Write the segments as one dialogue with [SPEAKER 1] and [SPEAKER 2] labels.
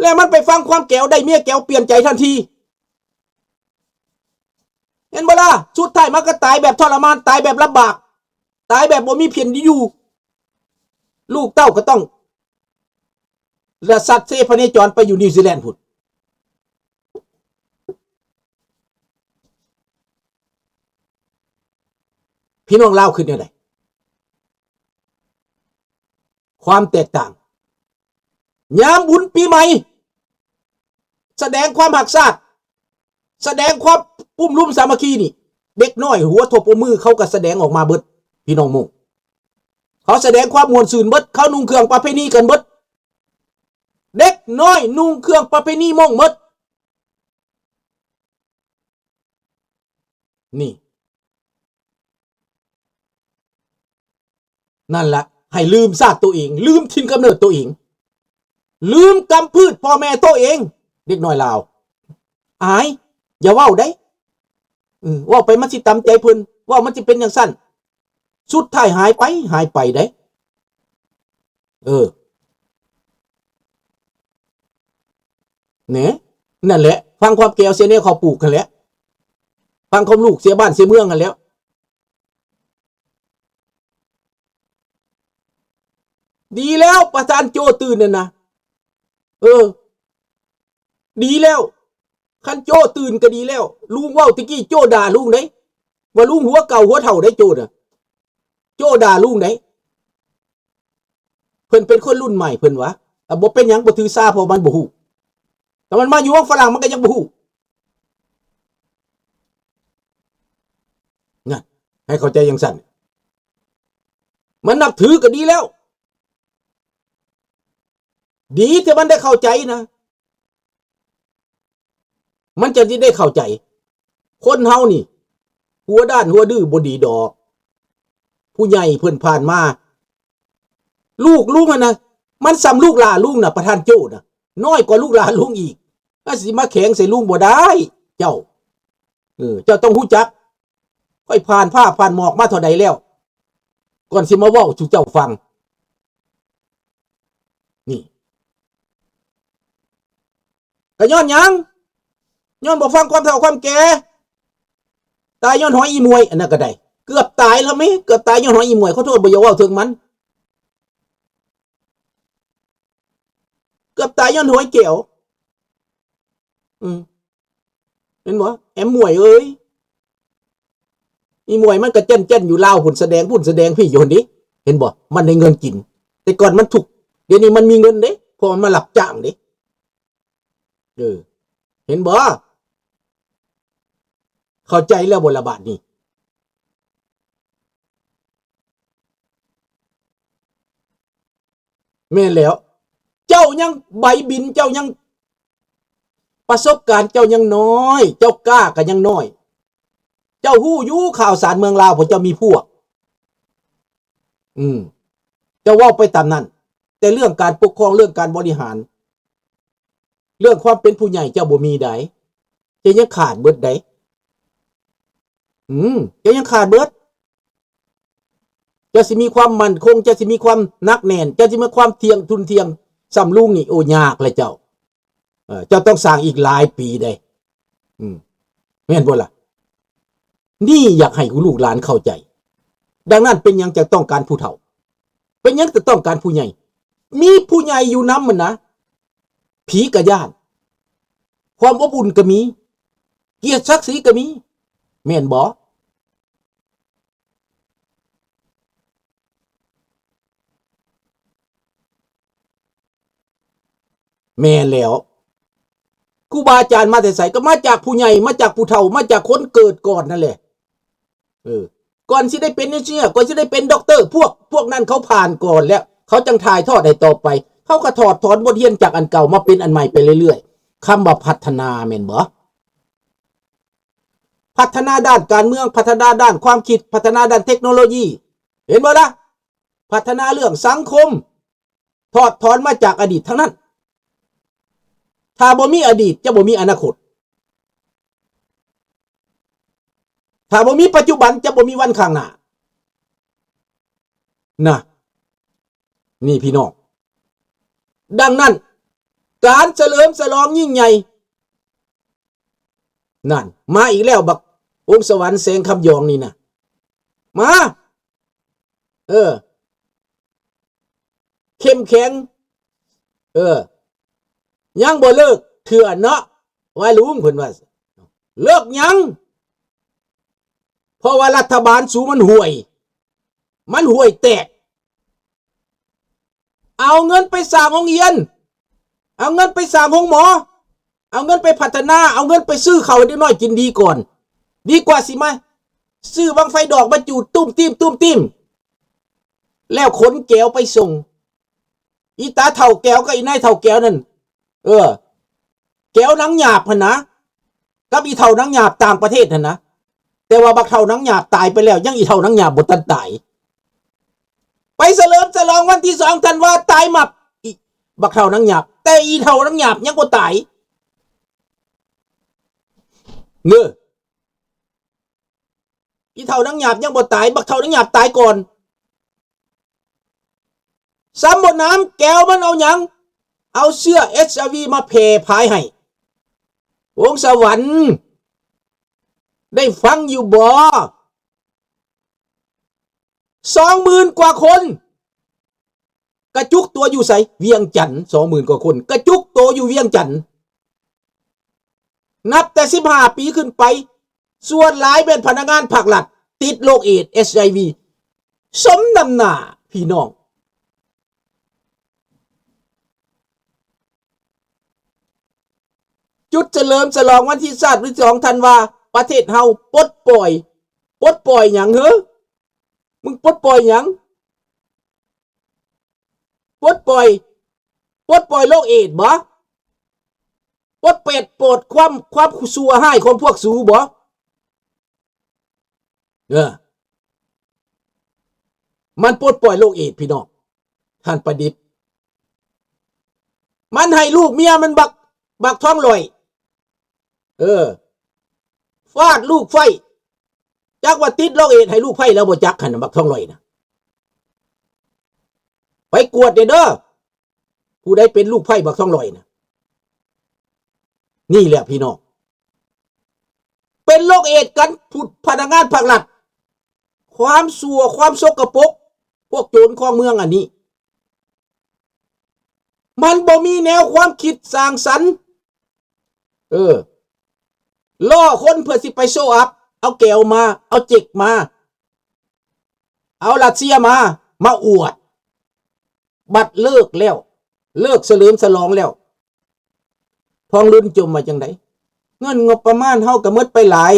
[SPEAKER 1] แล้วมันไปฟังความแก้วได้เมียแก้วเปลี่ยนใจทันทีเห็นบ่ล่ะสุดท้ายมันก็ตายแบบทรมานตายแบบลำบากตายแบบบ่มีเพียรอยู่ลูกเต้าก็ต้องระสัดเซพเนจรไปอยู่นิวซีแลนด์พุ่นพี่น้องลาวคือแนวใดความแตกต่างยามบุญปีใหม่แสดงความหักษาแสดงความปุ้มลุ่มสามัคคีนี่เด็กน้อยหัวทบมือเขาก็แสดงออกมาเบิดพี่น้องมงเขาแสดงความมวลซื่นเบิดเขานุ่งเครื่องประเพณีกันเบิดเด็กน้อยนุ่งเครื่องประเพณีมงเบิดนี่นั่นแหละให้ลืมศาสตร์ตัวเองลืมถิ่นกำเนิดตัวเองลืมกำพืชพ่อแม่ตัวเองเด็กน้อยลาวอายอย่าเว้าได้ว่าไปมันสิตำใจเพิ่นว่ามันสิเป็นอย่างสั้นสุดท้ายหายไปได้เนี่ยนั่นแหละฟังความแก้วเสียเนี่ยเขาปลูกกันแล้วฟังความลูกเสียบ้านเสียเมืองกันแล้วดีแล้วประธานโจตื่นน่ะนะดีแล้วคันโจตื่นก็ดีแล้วลุงว่าตะกี้โจด่าลุงได้ว่าลุงหัวเก่าหัวเฒ่าได้โจน่ะโจด่าลุงได้เพิ่นเป็นคนรุ่นใหม่เพิ่นวะบ่เป็นหยังบ่ถือซาเพราะมันบ่ฮู้แต่มันมาอยู่ฝรั่งมันก็ยังบ่ฮู้งั้นให้เข้าใจอย่างสั่นมันนับถือก็ดีแล้วดีที่มันได้เข้าใจนะมันจะได้เข้าใจคนเฮานี่หัวด้านหัวดื้อบ่ดีดอกผู้ใหญ่เพิ่นผ่านมาลูกลุงนะมันซ้ำลูกหลานลุงน่ะประธานโจ้น่ะน้อยกว่าลูกหลานลุงอีกสิมาแข็งใส่ลุงบ่ได้เจ้าเจ้าต้องรู้จักค่อยผ่านผ้าผ่านหมอกมาเท่าใดแล้วก่อนสิมาเว้าสู่เจ้าฟังนี่ก็ย้อนหยังย้อนบ่ฟังความเฒ่าความแก่ตายย้อนหอยอีมวยอันนั้นก็ได้เกือบตายแล้วมั้ยเกือบตายย้อนหอยอีมวยขอโทษบ่อย่าเว้าถึงมันเกือบตายย้อนหอยเกี่ยวเห็นบ่แอมมวยเอ้ยอีมวยมันก็เจ้นๆอยู่ลาวพุ่นแสดงพี่อยู่หั่นดิเห็นบ่มันได้เงินกินแต่ก่อนมันถูกเดี๋ยวนี้มันมีเงินเด้เพราะมันมารับจ้างเด้เห็นบ่เข้าใจแล้วบ่ละบาดนี้แม่นแล้วเจ้ายังใบบินเจ้ายังประสบการณ์เจ้ายังน้อยเจ้ากล้าก็ยังน้อยเจ้าฮู้อยู่ข่าวสารเมืองลาวเพราะเจ้ามีพวกเจ้าเว้าไปตามนั้นแต่เรื่องการปกครองเรื่องการบริหารเรื่องความเป็นผู้ใหญ่เจ้าบ่มีใดจะยังขาดเบิดใดจะยังขาดเบิดจะสิมีความมั่นคงจะสิมีความนักแน่นจะสิมีความเที่ยงทุนเที่ยงสำลุงนี่โอ้ยากเลยเจ้าเจ้าต้องสร้างอีกหลายปีได้แม่นบ่ล่ะนี่อยากให้ลูกหลานเข้าใจดังนั้นเป็นหยังจะต้องการผู้เฒ่าเป็นหยังจะต้องการผู้ใหญ่มีผู้ใหญ่อยู่นำมันนะผีก็ย่านความอบอุ่นก็มีเกียรติศักดิ์ศรีก็มีแม่นบ่แม่นแล้วครูบาอาจารย์มาแต่ไสก็มาจากผู้ใหญ่มาจากผู้เฒ่ามาจากคนเกิดก่อนนั่นแหละก่อนสิได้เป็นนี่ก่อนสิได้เป็นด็อกเตอร์พวกนั้นเขาผ่านก่อนแล้วเขาจังถ่ายทอดให้ต่อไปเขาก็ถอดถอนบทเรียนจากอันเก่ามาเป็นอันใหม่ไปเรื่อยๆคำว่าพัฒนาแม่นบ่พัฒนาด้านการเมืองพัฒนาด้านความคิดพัฒนาด้านเทคโนโลยีเห็นบ่ล่ะพัฒนาเรื่องสังคมถอดถอนมาจากอดีตทั้งนั้นถ้าบ่มีอดีตจะบ่มีอนาคตถ้าบ่มีปัจจุบันจะบ่มีวันข้างหน้านะนี่พี่น้องดังนั้น การเฉลิมฉลองยิ่งใหญ่นั่นมาอีกแล้วบักองค์สวรรค์แสงคำยองนี่นะมาเข้มแข็งยังบ่เลิกเถื่อเนาะว่าลุงเพิ่นว่าเลิกยังเพราะว่ารัฐบาลสูมันห่วยแตกเอาเงินไปสร้างโรงเรียนเอาเงินไปสร้างโรงหมอเอาเงินไปพัฒนาเอาเงินไปซื้อข้าวให้น้อยกินดีก่อนดีกว่าสิมาซื้อบังไฟดอกมาจูดตุ้มติ้มแล้วขนแก้วไปส่งอีตาเฒ่าแก้วกับอีนายเฒ่าแก้วนั่นแก้วหนังหยาบหั่นนะกับอีเฒ่าหนังหยาบต่างประเทศหั่นนะแต่ว่าบักเฒ่าหนังหยาบตายไปแล้วยังอีเฒ่าหนังหยาบบ่ทันตายไปเฉลิมฉลองวันที่2 ธันวาตายมับอีบักเฒ่าหนังหยาบแต่อีเฒ่าหนังหยาบยังบ่ตายอีเฒ่าหนังหยาบยังบ่ตายบักเฒ่าหนังหยาบตายก่อนซ้ำบนน้ำแก้วมันเอาหยังเอาเสื้อ HIV มาแผ่พายให้วงสวรรค์ได้ฟังอยู่บ่20,000 กว่าคนกระจุกตัวอยู่ไสเวียงจันทน์20,000 กว่าคนกระจุกตัวอยู่เวียงจันทน์นับแต่15 ปีขึ้นไปส่วนหลายเป็นพนักงานภาครัฐติดโรคเอดส์ HIV สมน้ำหน้าพี่น้องจุดเฉลิมฉลองวันที่2 ธันวาประเทศเฮาปลดปล่อยหยังเหรอมึงปลดปล่อยหยังปลดปล่อยโรคเอดส์บ่ปลดเป็ดปลดความซัวให้ของพวกสูบ่มันปลดปล่อยโรคเอดส์พี่น้องท่านประดิษฐ์มันให้ลูกเมียมันบักท้องลอยฟาดลูกไฟจักว่าติดโรคเอดส์ให้ลูกไฟแล้วบ่จักหั่นบักท้องลอยนะไปกวดเด้อผู้ใดเป็นลูกไฟบักท้องลอยนะนี่แหละพี่น้องเป็นโรคเอดส์กันพนักงานภาครัฐความสัวความสกปรกพวกโจรของเมืองอันนี้มันบ่มีแนวความคิดสร้างสรรค์ล่อคนเพื่อสิไปโชว์อัพเอาแก้วมาเอาเจ็กมาเอารัสเซียมาอวดบัดเลิกแล้วเลิกเฉลิมฉลองแล้วทองรุ่นจมมาจังไดเงินงบประมาณเฮาก็หมดไปหลาย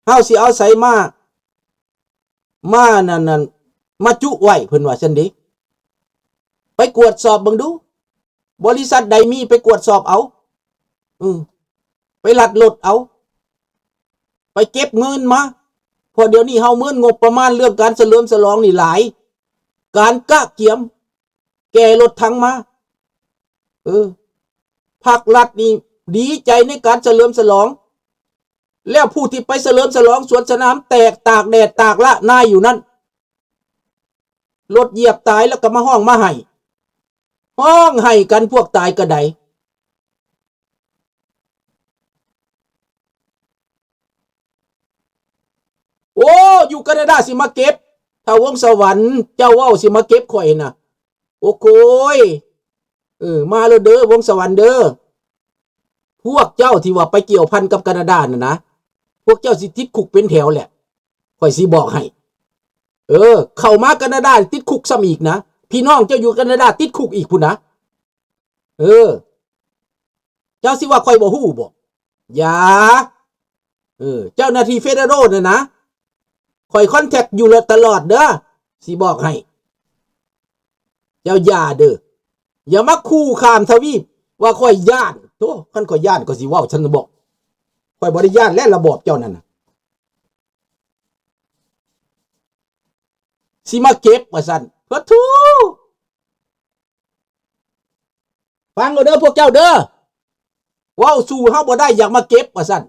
[SPEAKER 1] เฮาสิเอาใส่มานั่นมาจุไว้เพิ่นว่าซั่นเด้ไปกวดสอบเบิ่งดูบริษัทใดมีไปกวดสอบเอาไปลัดรถเอาไปเก็บเงินมาพอเดี๋ยวนี้เฮาเมินงบประมาณเรื่องการเฉลิมฉลองนี่หลายการกะเกียมแก่รถถังมาภาครัฐนี่ดีใจในการเฉลิมฉลองแล้วผู้ที่ไปเฉลิมฉลองสวนสนามแตกตากแดดตากละนายอยู่นั่นรถเหยียบตายแล้วก็มาห้องให้กันพวกตายกระไดโอ้อยู่แคนาดาสิมาเก็บถ้าวงสวรรค์เจ้าว่าวสิมาเก็บข่อยน่ะโอ้โหยมาแล้วเด้อวงสวรรค์เด้อพวกเจ้าที่ว่าไปเกี่ยวพันกับแคนาดาน่ะนะพวกเจ้าสิติดคุกเป็นแถวแหละข่อยสิบอกให้เข้ามาแคนาดาติดคุกซ้ำอีกนะพี่น้องเจ้าอยู่แคนาดาติดคุกอีกพุ่นนะเจ้าสิว่าข่อยบ่ฮู้บ่อย่าเจ้าหน้าที่เฟเดรัลน่ะนะข่อยคอนแทคอยู่ตลอดเด้อสิบอกให้เจ้าอย่าเด้ออย่ามาคู่ข้ามทวีปว่าข่อยย่านโธ่คันข่อยย่านก็สิเว้าฉันบอกข่อยบ่ได้ย่านและระบอบเจ้านั่นน่ะสิมาเก็บว่าซั่นพะทูฟังเอาเด้อพวกเจ้าเด้อเว้าสู่เฮาบ่ได้อยากมาเก็บว่าซั่น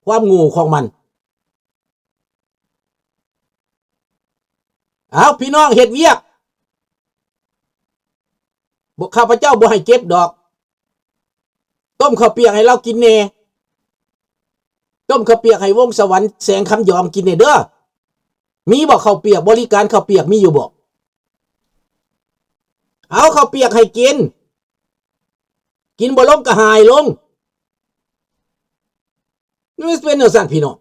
[SPEAKER 1] ความโง่ของมันเอาพี่น้องเฮ็ดเวียก บอกข้าพเจ้าบ่ให้เก็บดอกต้มข้าวเปียกให้เรากินแน่ต้มข้าวเปียกให้วงสวรรค์แสงคำยอมกินแน่เด้อมีบอกข้าวเปียกบริการข้าวเปียกมีอยู่บอกเอาข้าวเปียกให้กินบ่ลงก็หายลงนี่เป็นเนื้อสัตว์พี่น้อง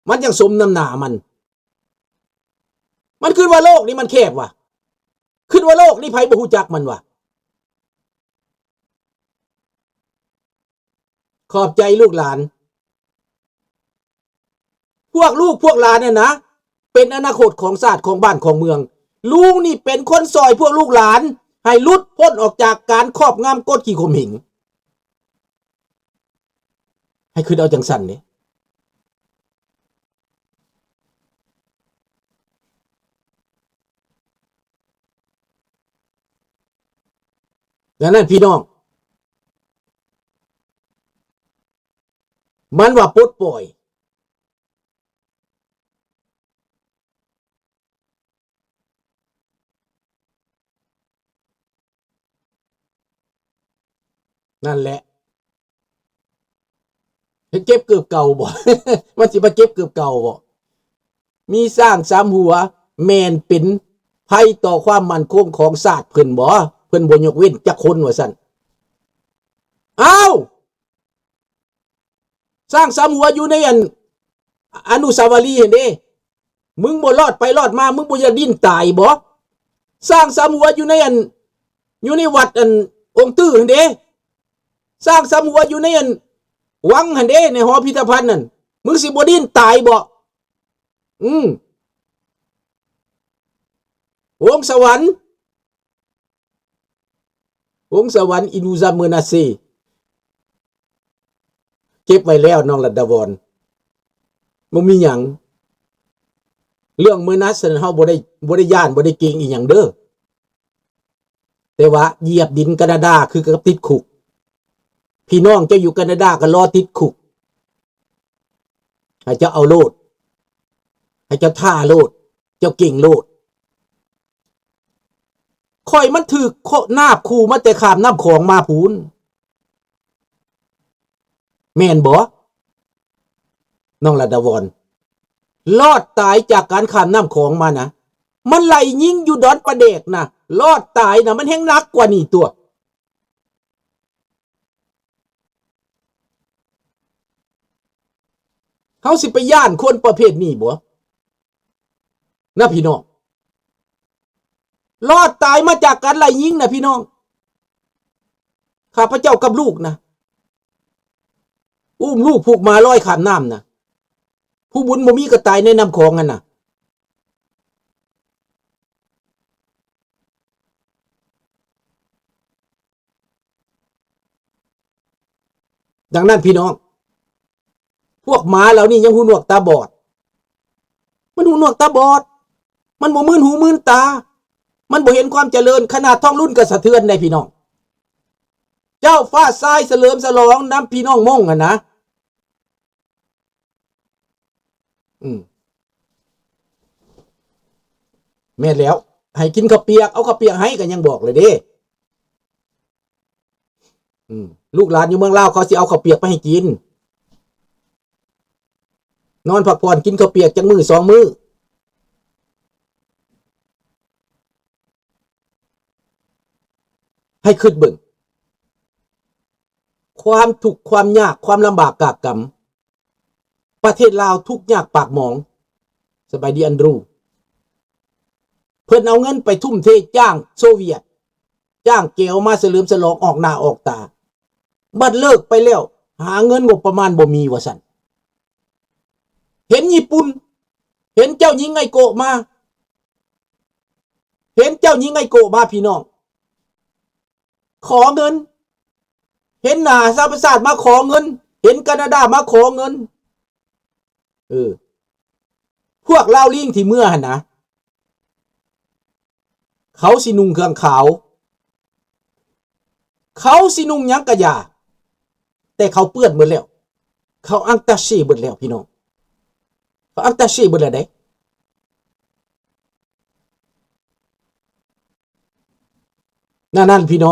[SPEAKER 1] มันยังสมน้ำหนามันคิดว่าโลกนี้มันแคบว่ะคิดว่าโลกนี้ไผบ่ฮู้จักมันว่ะขอบใจลูกหลานพวกลูกพวกหลานเนี่ยนะเป็นอนาคตของชาติของบ้านของเมืองลุงนี่เป็นคนซอยพวกลูกหลานให้หลุดพ้นออกจากการครอบงำกดขี่ข่มเหงให้คือเอาจังสันนี่ดังนั้นพี่น้องมันว่าปลดปล่อยนั่นแหละเก็บเกือบเก่าบ่ มันสิมาเก็บเกือบเก่าบ่มีสร้างสามหัวแมนเป็นภัยต่อความมั่นคงของชาติเพิ่นบ่เพิ่นบ่ยกเว้นจักคนว่าซั่นอ้าวสร้างสามหัวอยู่ในอนุสาวรีย์เห็นเด้มึงบ่รอดไปรอดมามึงบ่จะดิ้นตายบ่สร้างสามหัวอยู่ในวัดองค์ตื้อเห็นเด้สร้างสามหัวอยู่ในวังหันเด้ในหอพิพิธภัณฑ์นั่นมึงสิบ่ดิ้นตายบ่วงสวรรค์อินูซาเมนาเซเก็บไว้แล้วน้องรัตดาวรบ่มีหยังเรื่องเมอนัสเฮาบ่ได้ย่านบ่ได้เก่งอีหยังเด้อแต่ว่าเหยียบดินแคนาดาคือกับติดคุกพี่น้องเจ้าอยู่แคนาดาก็รอติดคุกให้เจ้าเอาโลดให้เจ้าท่าโลดเจ้าเก่งโลดข่อยมันถือนาบคู่มาแต่ข้ามน้ำของมาพูนแม่นบ่น้องรัตดาวรรอดตายจากการข้ามน้ำของมานะมันไหลยิงอยู่ดอนประเดกนะรอดตายนะมันแห้งนักกว่านี่ตัวเขาสิไปย่านคนประเภทนี้บ่นะพี่น้องรอดตายมาจากการไล่ยิงนะพี่น้องข้าพเจ้ากับลูกนะอุ้มลูกผูกมาลอยข้ามน้ำนะผู้บุญบ่มีก็ตายในน้ำคลองกันนะดังนั้นพี่น้องพวกหมาเหล่านี้ยังหูหนวกตาบอดมันหูหนวกตาบอดมันบ่มื่นหูมื่นตามันบ่เห็นความเจริญขนาดท้องรุ่นก็สะเทือนในพี่น้องเจ้าฟ้าทรายเสลิมฉลองน้ำพี่น้องม่งอ่ะนะแม่แล้วให้กินข้าวเปียกเอาข้าวเปียกให้กันยังบอกเลยเด้ลูกหลานอยู่เมืองลาวเขาสิเอาข้าวเปียกไปให้กินนอนพักผ่อนกินข้าวเปียกจังมือ2 มื้อให้คิดเบิ่งความทุกข์ความยากความลำบากกากกำประเทศลาวทุกข์ยากปากหมองสบายดีอันรูเพิ่นเอาเงินไปทุ่มเทจ้างโซเวียตจ้างเกลมาเฉลิมฉลองออกหน้าออกตาบัดเลิกไปแล้วหาเงินงบประมาณบ่มีว่าซั่นเห็นญี่ปุ่นเห็นเจ้าหญิงไงโกะมาพี่น้องขอเงินเห็นหน้าสหประชาชาติมาขอเงินเห็นแคนาดามาขอเงินพวกลาวลิงที่เมื่อหั่นนะเขาสินุ่งเครื่องขาวเขาสินุ่งหยังกะยาแต่เขาเปื้อนหมดแล้วเขาอังตาเช่หมดแล้วพี่น้องเขาอังตาเช่หมดแล้วได้ นั่นพี่น้อง